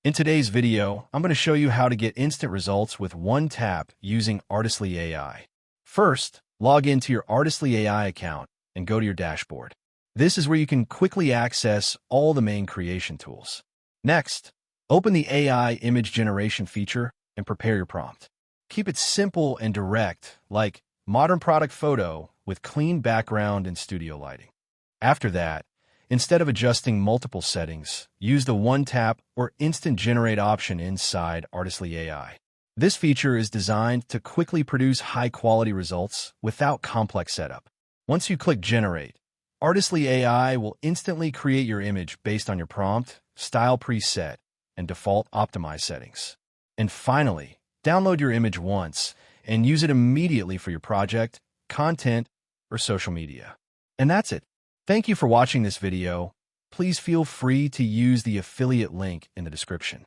In today's video, I'm going to show you how to get instant results with one tap using Artistly AI. First, log into your Artistly AI account and go to your dashboard. This is where you can quickly access all the main creation tools. Next, open the AI image generation feature and prepare your prompt. Keep it simple and direct, like modern product photo with clean background and studio lighting. After that, instead of adjusting multiple settings, use the one-tap or instant generate option inside Artistly AI. This feature is designed to quickly produce high-quality results without complex setup. Once you click Generate, Artistly AI will instantly create your image based on your prompt, style preset, and default optimized settings. And finally, download your image once and use it immediately for your project, content, or social media. And that's it. Thank you for watching this video. Please feel free to use the affiliate link in the description.